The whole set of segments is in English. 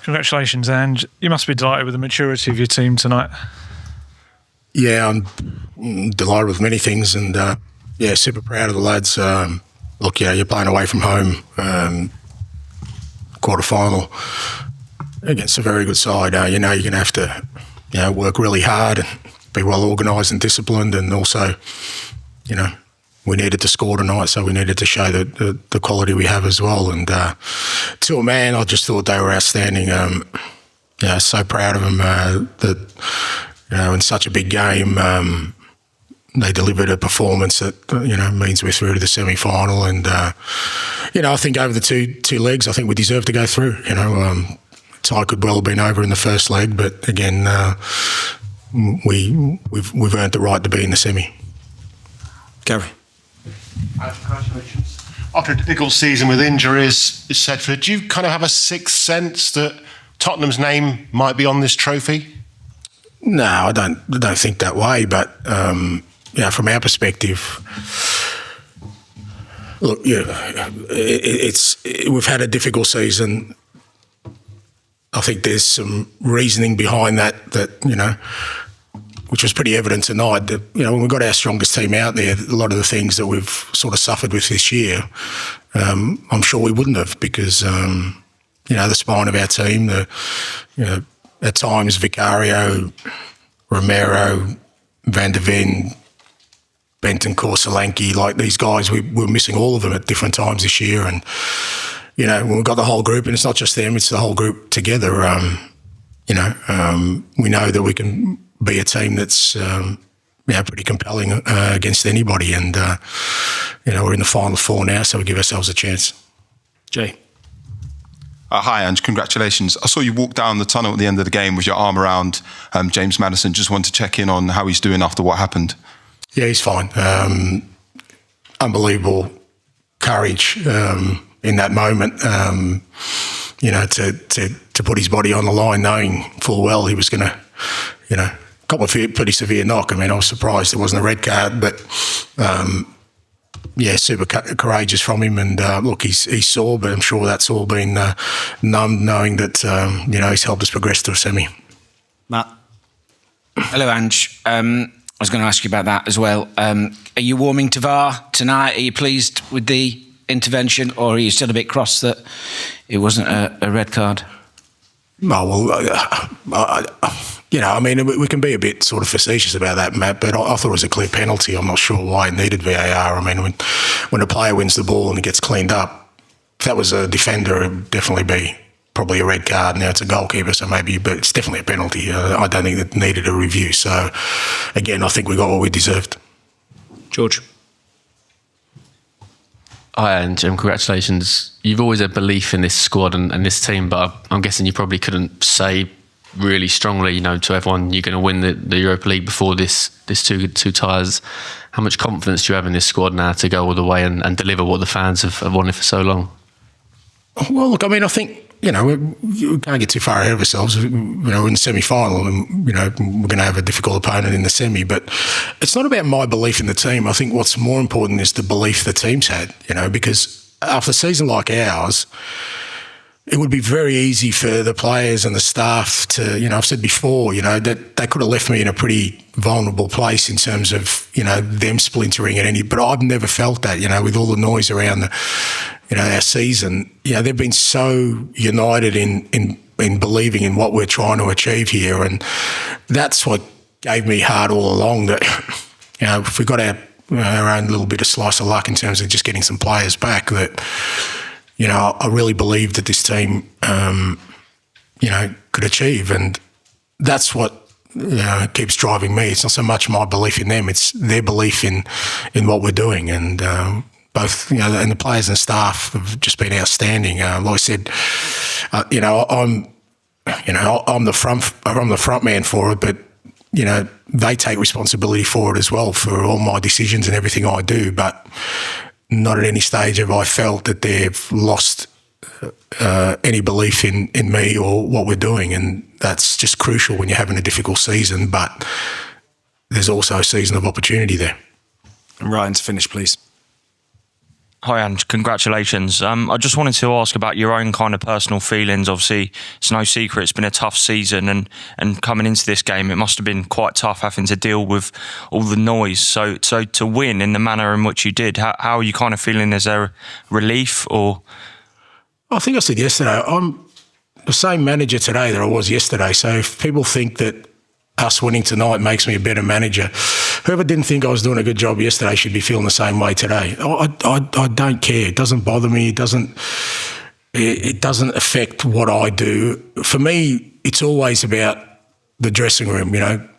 Congratulations, Ange. You must be delighted with the maturity of your team tonight. Yeah, I'm delighted with many things, and super proud of the lads. Look, you're playing away from home, quarter-final against a very good side. You're going to have to work really hard and be well organised and disciplined, and also, we needed to score tonight, so we needed to show the quality we have as well. And to a man, I just thought they were outstanding. So proud of them that, in such a big game, they delivered a performance that, means we're through to the semi-final. And, I think over the two legs, I think we deserve to go through. Tie could well have been over in the first leg, but again, we've earned the right to be in the semi. Gary. Congratulations. After a difficult season with injuries, etc., do you kind of have a sixth sense that Tottenham's name might be on this trophy? No, I don't think that way. But from our perspective, look, we've had a difficult season. I think there's some reasoning behind that, which was pretty evident tonight, that, when we got our strongest team out there, a lot of the things that we've sort of suffered with this year, I'm sure we wouldn't have, because, the spine of our team, at times Vicario, Romero, Van der Ven, Bentancur, Solanke, like these guys, we were missing all of them at different times this year. And, when we've got the whole group, and it's not just them, it's the whole group together, we know that we can be a team that's pretty compelling against anybody, and we're in the final four now, so we give ourselves a chance. Jay. Hi, Ange. Congratulations. I saw you walk down the tunnel at the end of the game with your arm around James Maddison. Just wanted to check in on how he's doing after what happened. Yeah, he's fine. Unbelievable courage in that moment. To put his body on the line, knowing full well he was going to, cop a pretty severe knock. I mean, I was surprised there wasn't a red card, but super courageous from him. And look, he's sore, but I'm sure that's all been numbed, knowing that he's helped us progress to a semi. Matt. Hello, Ange. I was going to ask you about that as well. Are you warming to VAR tonight? Are you pleased with the intervention, or are you still a bit cross that it wasn't a red card? No, well, we can be a bit sort of facetious about that, Matt, but I thought it was a clear penalty. I'm not sure why it needed VAR. I mean, when a player wins the ball and it gets cleaned up, if that was a defender, it would definitely be probably a red card. Now it's a goalkeeper, so maybe, but it's definitely a penalty. I don't think it needed a review. So, again, I think we got what we deserved. George. Hi, and congratulations. You've always had belief in this squad and this team, but I'm guessing you probably couldn't say really strongly, to everyone, you're going to win the Europa League before this two ties. How much confidence do you have in this squad now to go all the way and deliver what the fans have wanted for so long? Well, look, I think, we can't get too far ahead of ourselves. We're in the semi-final, and, we're going to have a difficult opponent in the semi. But it's not about my belief in the team. I think what's more important is the belief the team's had, because after a season like ours, it would be very easy for the players and the staff to, I've said before, that they could have left me in a pretty vulnerable place in terms of, them splintering at any, but I've never felt that, with all the noise around our season. They've been so united in believing in what we're trying to achieve here. And that's what gave me heart all along, that, if we got our own little bit of slice of luck in terms of just getting some players back, that, I really believed that this team, could achieve. And that's what keeps driving me. It's not so much my belief in them, it's their belief in what we're doing. And both, and the players and staff have just been outstanding. Like I said, I'm the front man for it, but, they take responsibility for it as well, for all my decisions and everything I do. But not at any stage have I felt that they've lost any belief in me or what we're doing. And that's just crucial when you're having a difficult season, but there's also a season of opportunity there. And Ryan, to finish, please. Hi, Ange. Congratulations. I just wanted to ask about your own kind of personal feelings. Obviously, it's no secret it's been a tough season, and coming into this game, it must have been quite tough having to deal with all the noise. So to win in the manner in which you did, how are you kind of feeling? Is there relief or? I think I said yesterday, I'm the same manager today that I was yesterday. So if people think that us winning tonight makes me a better manager, whoever didn't think I was doing a good job yesterday should be feeling the same way today. I don't care. It doesn't bother me. It doesn't affect what I do. For me, it's always about the dressing room, you know.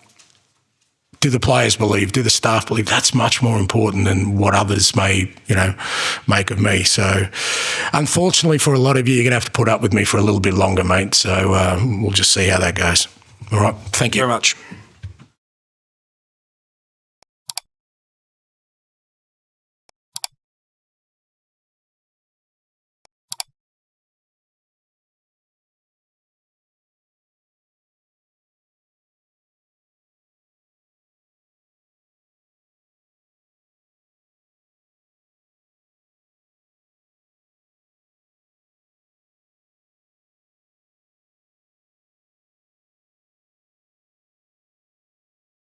Do the players believe? Do the staff believe? That's much more important than what others may, you know, make of me. So, unfortunately for a lot of you, you're going to have to put up with me for a little bit longer, mate. So we'll just see how that goes. All right. Thank you very much.